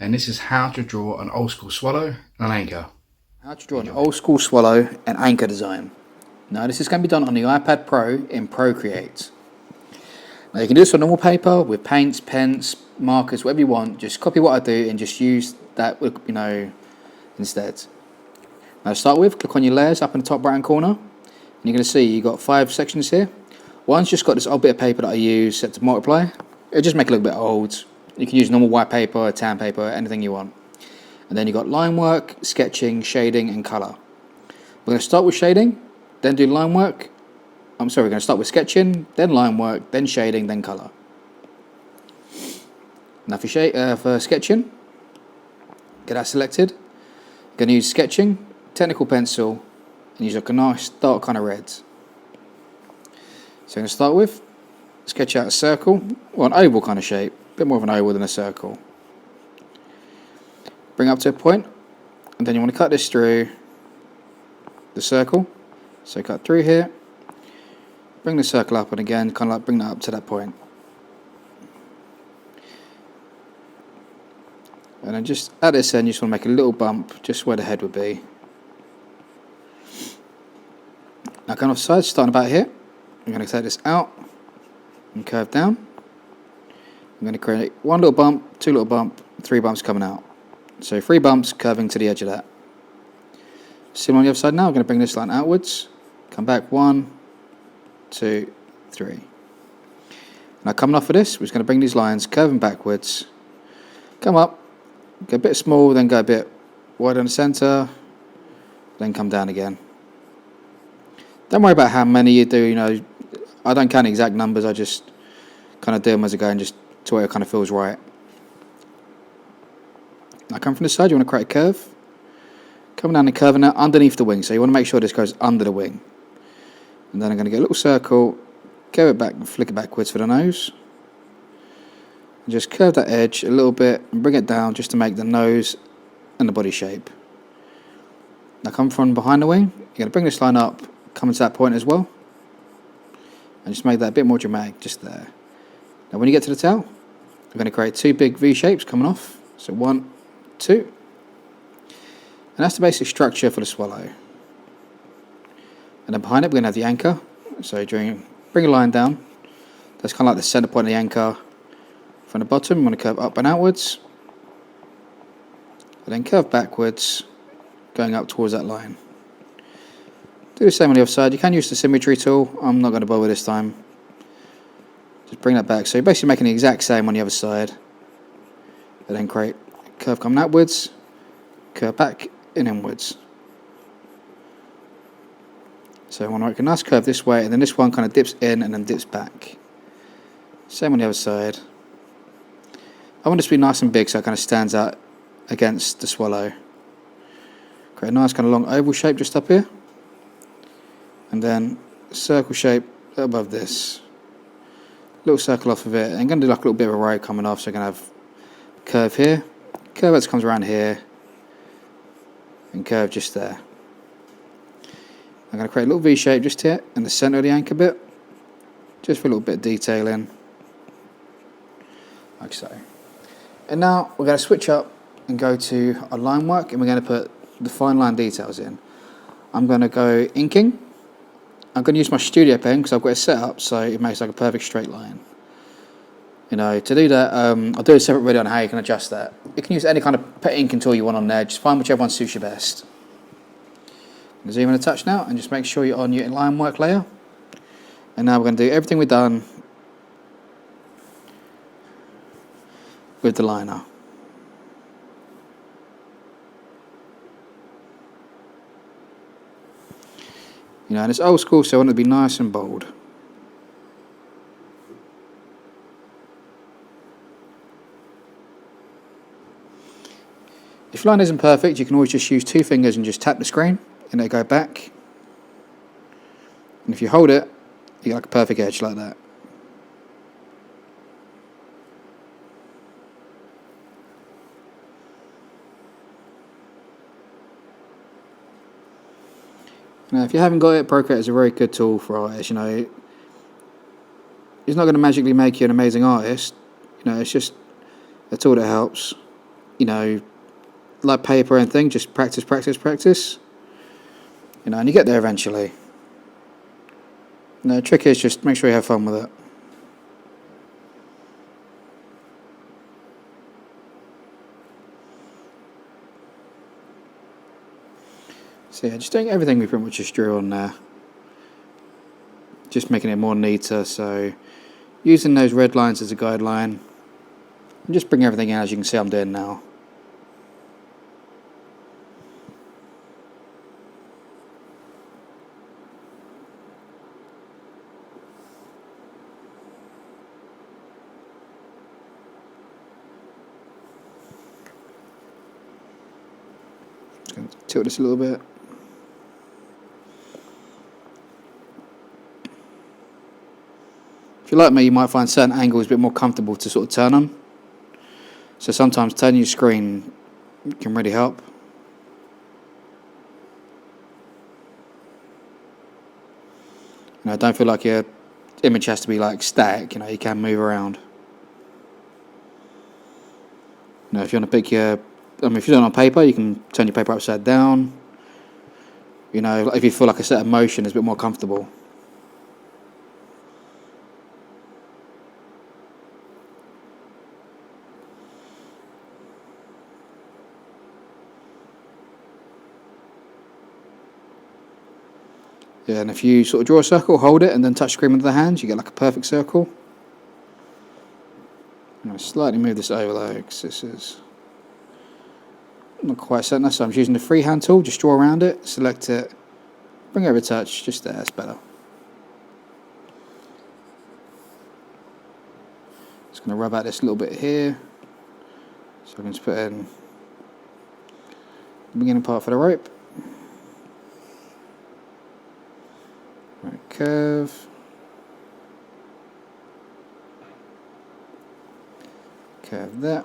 and this is how to draw an old school swallow and an anchor. How to draw an old school swallow and anchor design. Now this is going to be done on the iPad Pro in Procreate. Now you can do this on normal paper with paints, pens, markers, whatever you want. Just copy what I do and just use that, instead. Now to start with, click on your layers up in the top right hand corner. And you're going to see you've got 5 sections here. One's just got this old bit of paper that I use set to multiply. It'll just make it look a bit old. You can use normal white paper, tan paper, anything you want. And then you've got line work, sketching, shading and colour. We're going to start with shading, then do line work. We're going to start with sketching, then line work, then shading, then colour. Now for sketching, get that selected. You're going to use sketching, technical pencil, and use a nice dark kind of red. So I'm going to start with, sketch out a circle, or an oval kind of shape, a bit more of an oval than a circle. Bring up to a point, and then you want to cut this through the circle. So cut through here, bring the circle up, and again, kind of like bring that up to that point. And then just at this end, you just want to make a little bump just where the head would be. Now going off sides, starting about here, I'm going to take this out and curve down. I'm going to create 1 little bump, 2 little bump, 3 bumps coming out. So 3 bumps curving to the edge of that. Similar on the other side now, I'm going to bring this line outwards, come back 1, 2, 3. Now coming off of this, we're just going to bring these lines curving backwards, come up, go a bit small, then go a bit wide on the centre, then come down again. Don't worry about how many you do, I don't count exact numbers, I just kind of do them as I go and just to where it kind of feels right. Now come from the side, you want to create a curve. Coming down and curving out underneath the wing, so you want to make sure this goes under the wing. And then I'm going to get a little circle, curve it back and flick it backwards for the nose. And just curve that edge a little bit and bring it down just to make the nose and the body shape. Now come from behind the wing, you're going to bring this line up, come to that point as well. And just make that a bit more dramatic, just there. Now when you get to the tail, we're going to create 2 big V shapes coming off. So 1, 2. And that's the basic structure for the swallow. And then behind it, we're going to have the anchor. So bring a line down. That's kind of like the center point of the anchor. From the bottom, we want to curve up and outwards. And then curve backwards, going up towards that line. Do the same on the other side. You can use the symmetry tool. I'm not going to bother this time. Just bring that back. So you're basically making the exact same on the other side. And then create a curve coming outwards, curve back and inwards. So I want to make a nice curve this way, and then this one kind of dips in and then dips back. Same on the other side. I want this to be nice and big so it kind of stands out against the swallow. Create a nice kind of long oval shape just up here. And then circle shape above this. Little circle off of it. And I'm going to do like a little bit of a row coming off, so I'm going to have curve here, curve that comes around here, and curve just there. I'm going to create a little V shape just here in the centre of the anchor bit, just for a little bit of detailing, like so. And now we're going to switch up and go to our line work, and we're going to put the fine line details in. I'm going to go inking. I'm going to use my studio pen because I've got it set up so it makes like a perfect straight line. To do that, I'll do a separate video on how you can adjust that. You can use any kind of pet inking tool you want on there, just find whichever one suits you best. I'm zoom in a touch now and just make sure you're on your line work layer. And now we're going to do everything we've done with the liner. And it's old school, so I want it to be nice and bold. If your line isn't perfect, you can always just use 2 fingers and just tap the screen and it'll go back. And if you hold it, you get like a perfect edge like that. Now if you haven't got it, Procreate is a very good tool for artists. It's not going to magically make you an amazing artist. It's just a tool that helps. you know, like paper and thing, just practice, practice, practice. You know, and you get there eventually. The trick is just make sure you have fun with it. So yeah, just doing everything we pretty much just drew on there. Just making it more neater, so using those red lines as a guideline. And just bring everything in as you can see I'm doing now. Just going to tilt this a little bit. If you're like me, you might find certain angles a bit more comfortable to sort of turn them. So sometimes turning your screen can really help. You know, don't feel like your image has to be like static. You know, you can move around. You know, if you want to pick your, if you're doing it on paper, you can turn your paper upside down. You know, if you feel like a certain motion is a bit more comfortable. Yeah, and if you sort of draw a circle, hold it, and then touch the screen with the hands, you get like a perfect circle. I'm going to slightly move this over though, because this is not quite certain. So I'm just using the freehand tool, just draw around it, select it, bring over a touch, just there, that's better. Just going to rub out this little bit here. So I can just put in the beginning part for the rope. Right, curve. Curve that.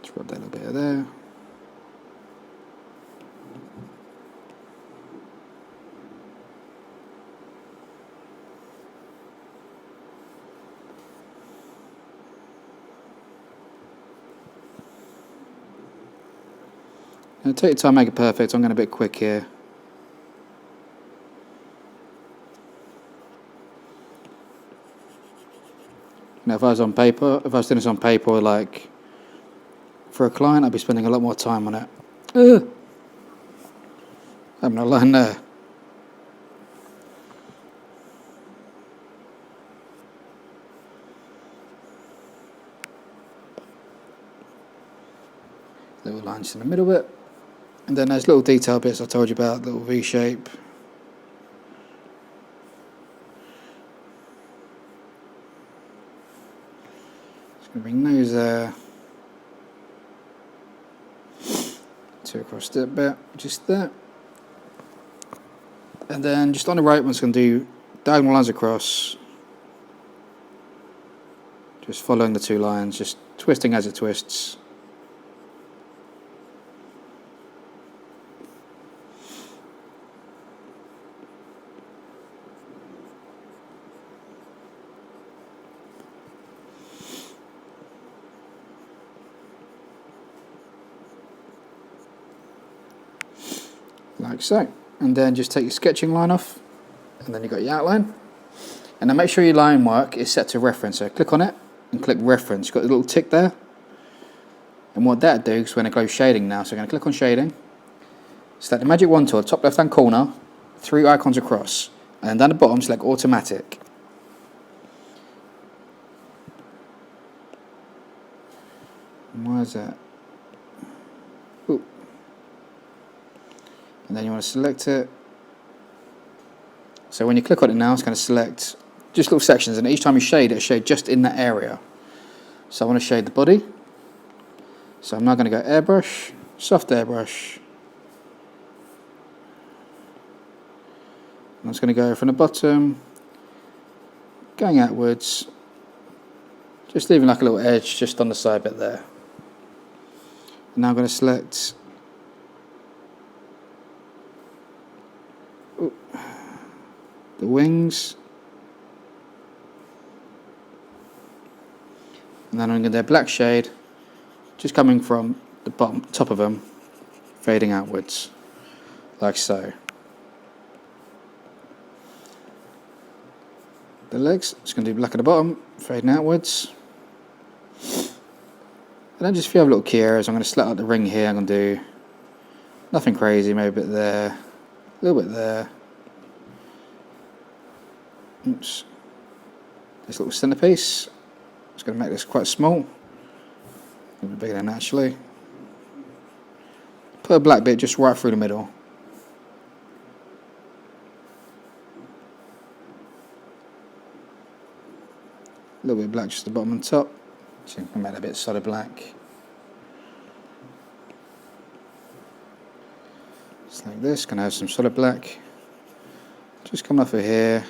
Just rub that little bit of there. Now take your time, make it perfect. I'm going a bit quick here. Now, if I was on paper, if I was doing this on paper, like for a client, I'd be spending a lot more time on it. Having a line there. Little lines in the middle bit. And then there's little detail bits I told you about, little V shape. Just going to bring those there. Two across that bit, just that. And then just on the right, I'm just going to do diagonal lines across. Just following the two lines, just twisting as it twists. Like so. And then just take your sketching line off, and then you've got your outline. And then make sure your line work is set to reference. So click on it and click reference. You've got the little tick there. And what that do is when it goes shading now. So I'm going to click on shading. Select the magic wand tool, top left hand corner, 3 icons across. And then down the bottom, select automatic. And why is that? Ooh. And then you want to select it. So when you click on it now, it's going to select just little sections, and each time you shade it, shade just in that area. So I want to shade the body. So I'm now going to go airbrush, soft airbrush. I'm just going to go from the bottom, going outwards, just leaving like a little edge just on the side bit there. Now I'm going to select the wings, and then I'm going to do a black shade just coming from the bottom, top of them, fading outwards like so. The legs, just going to do black at the bottom, fading outwards. And then just a few other little key areas. I'm going to select out the ring here. I'm going to do nothing crazy, maybe a bit there, a little bit there. Oops. This little centerpiece. Just going to make this quite small. A bit bigger than naturally. Put a black bit just right through the middle. A little bit of black just at the bottom and top, so you can make that a bit solid black. Just like this, gonna have some solid black. Just coming off of here,